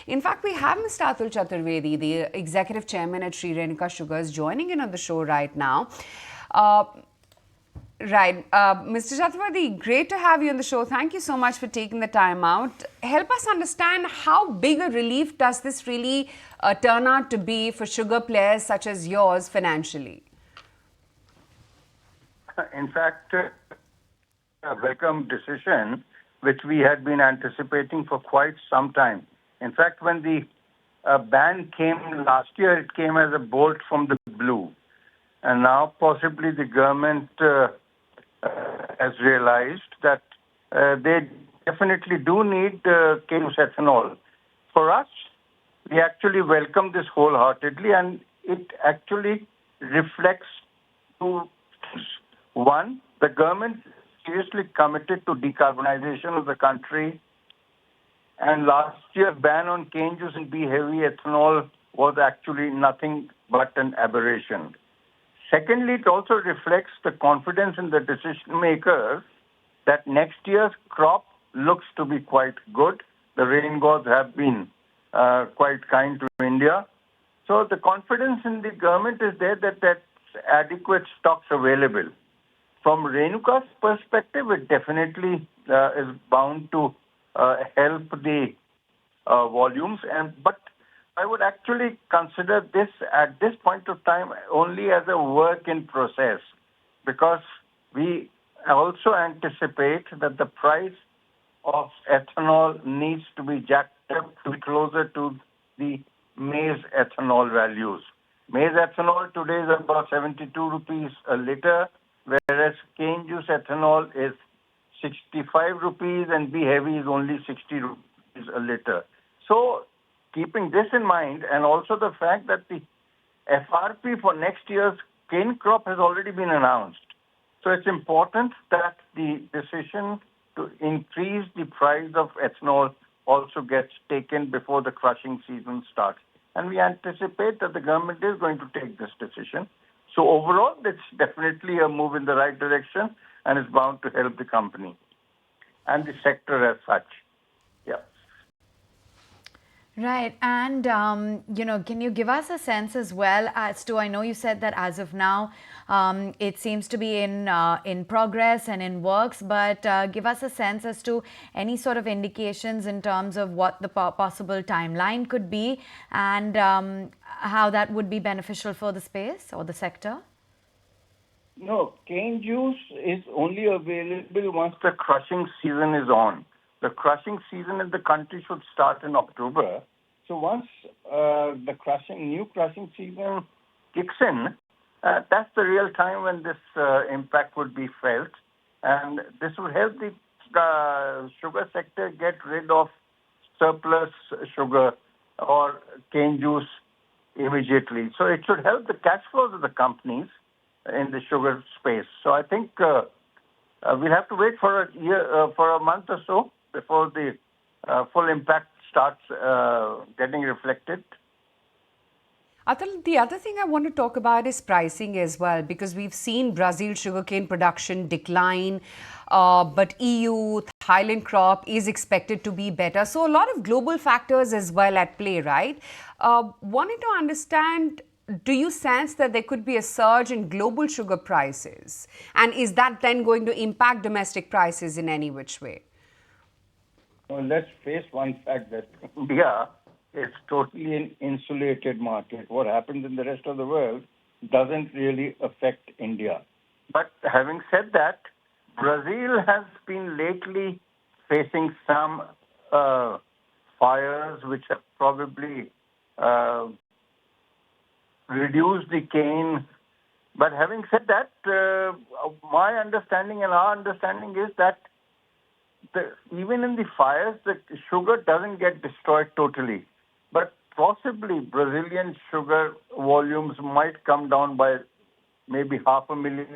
In fact, we have Mr. Atul Chaturvedi, the Executive Chairman at Shree Renuka Sugars, joining in on the show right now. Uh, Mr. Chaturvedi, great to have you on the show. Thank you so much for taking the time out. Help us understand how big a relief does this really turn out to be for sugar players such as yours financially? In fact, a welcome decision which we had been anticipating for quite some time. In fact, when the ban came last year, it came as a bolt from the blue. And now possibly the government has realized that they definitely do need cane-juice ethanol. For us, we actually welcome this wholeheartedly, and it actually reflects two things. One, the government seriously committed to decarbonization of the country, and last year ban on cane juice and B-heavy ethanol was actually nothing but an aberration. Secondly, it also reflects the confidence in the decision makers that next year's crop looks to be quite good. The rain gods have been quite kind to India. So the confidence in the government is there that there's adequate stocks available. From Renuka's perspective, it definitely is bound to help the volumes. But I would actually consider this at this point of time only as a work in process, because we also anticipate that the price of ethanol needs to be jacked up to be closer to the maize ethanol values. Maize ethanol today is about 72 rupees a liter, whereas cane juice ethanol is 65 rupees and B-heavy is only 60 rupees a liter. So keeping this in mind, and also the fact that the FRP for next year's cane crop has already been announced. So it's important that the decision to increase the price of ethanol also gets taken before the crushing season starts. And we anticipate that the government is going to take this decision. So overall, it's definitely a move in the right direction and is bound to help the company and the sector as such. Yeah. Right. And, can you give us a sense as well as to, I know you said that as of now, it seems to be in progress and in works, but give us a sense as to any sort of indications in terms of what the possible timeline could be and how that would be beneficial for the space or the sector? No, cane juice is only available once the crushing season is on. The crushing season in the country should start in October. So once the new crushing season kicks in, that's the real time when this impact would be felt. And this would help the sugar sector get rid of surplus sugar or cane juice immediately. So it should help the cash flows of the companies in the sugar space. So I think we'll have to wait for a month or so before the full impact starts getting reflected. Atul, the other thing I want to talk about is pricing as well, because we've seen Brazil sugarcane production decline, but EU, Thailand crop is expected to be better. So a lot of global factors as well at play, right? Wanting to understand, do you sense that there could be a surge in global sugar prices? And is that then going to impact domestic prices in any which way? Well, let's face one fact that India is totally an insulated market. What happens in the rest of the world doesn't really affect India. But having said that, Brazil has been lately facing some fires which have probably reduced the cane. But having said that, my understanding and our understanding is that even in the fires, the sugar doesn't get destroyed totally. But possibly Brazilian sugar volumes might come down by maybe 500,000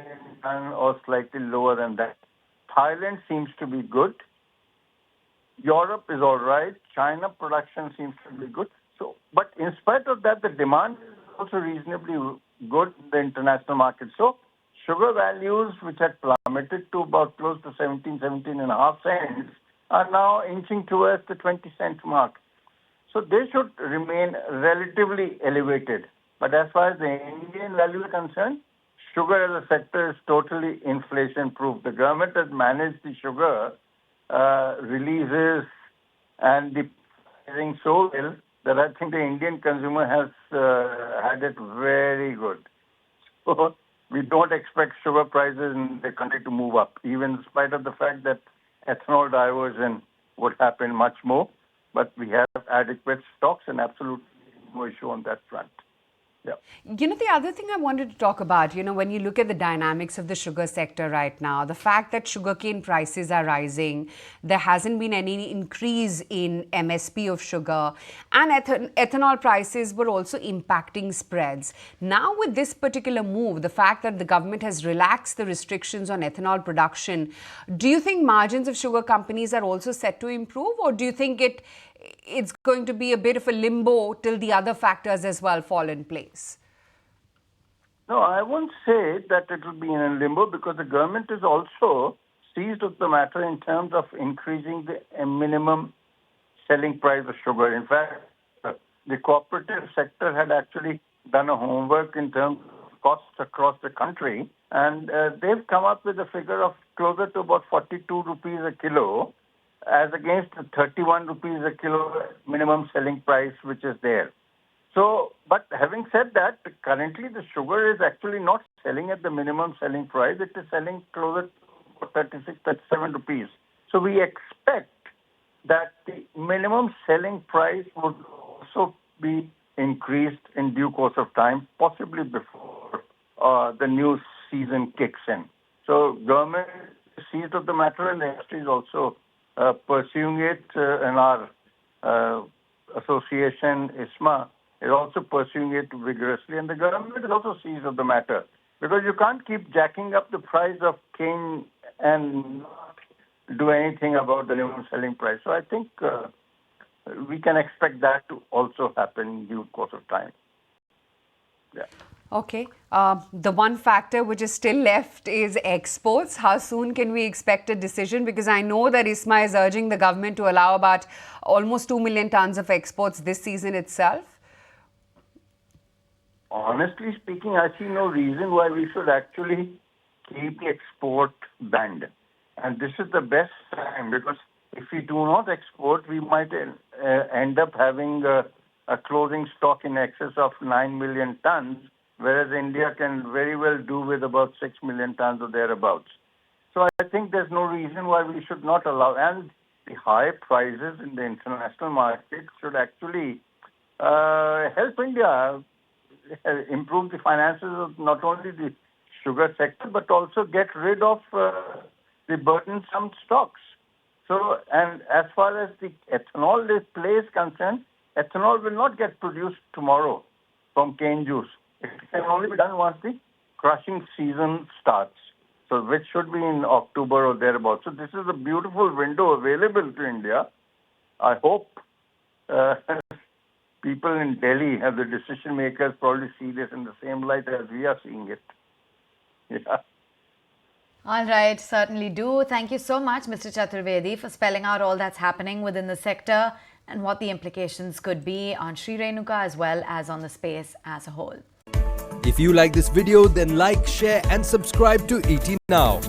tons or slightly lower than that. Thailand seems to be good. Europe is all right. China production seems to be good. So, but in spite of that, the demand is also reasonably good in the international market. So sugar values, which had plummeted to about close to 17 and a half cents, are now inching towards the 20-cent mark. So they should remain relatively elevated. But as far as the Indian value is concerned, sugar as a sector is totally inflation-proof. The government has managed the sugar releases and the pricing so well that I think the Indian consumer has had it very good. So we don't expect sugar prices in the country to move up, even in spite of the fact that ethanol diversion would happen much more. But we have adequate stocks and absolutely no issue on that front. Yeah. The other thing I wanted to talk about, when you look at the dynamics of the sugar sector right now, the fact that sugarcane prices are rising, there hasn't been any increase in MSP of sugar, and ethanol prices were also impacting spreads. Now, with this particular move, the fact that the government has relaxed the restrictions on ethanol production, do you think margins of sugar companies are also set to improve, or do you think it's going to be a bit of a limbo till the other factors as well fall in place? No, I won't say that it will be in a limbo because the government is also seized of the matter in terms of increasing the minimum selling price of sugar. In fact, the cooperative sector had actually done a homework in terms of costs across the country, and they've come up with a figure of closer to about 42 rupees a kilo, as against the 31 rupees a kilo minimum selling price which is there. So, but having said that, currently the sugar is actually not selling at the minimum selling price. It is selling closer to 36, 37 rupees. So we expect that the minimum selling price would also be increased in due course of time, possibly before the new season kicks in. So government is seized of the matter and the industry is also pursuing it, and our association, ISMA, is also pursuing it vigorously, and the government is also seized of the matter. Because you can't keep jacking up the price of cane and not do anything about the minimum selling price. So I think we can expect that to also happen in due course of time. Yeah. Okay. The one factor which is still left is exports. How soon can we expect a decision? Because I know that ISMA is urging the government to allow about almost 2 million tons of exports this season itself. Honestly speaking, I see no reason why we should actually keep the export banned. And this is the best time because if we do not export, we might end up having a closing stock in excess of 9 million tons, whereas India can very well do with about 6 million tons or thereabouts. So I think there's no reason why we should not allow. And the high prices in the international market should actually help India improve the finances of not only the sugar sector, but also get rid of the burdensome stocks. So, and as far as the ethanol play is concerned, ethanol will not get produced tomorrow from cane juice. It can only be done once the crushing season starts, so which should be in October or thereabouts. So this is a beautiful window available to India. I hope people in Delhi, have the decision makers, probably see this in the same light as we are seeing it. Yeah. All right, certainly do. Thank you so much, Mr. Chaturvedi, for spelling out all that's happening within the sector and what the implications could be on Shree Renuka as well as on the space as a whole. If you like this video, then like, share and subscribe to ET Now.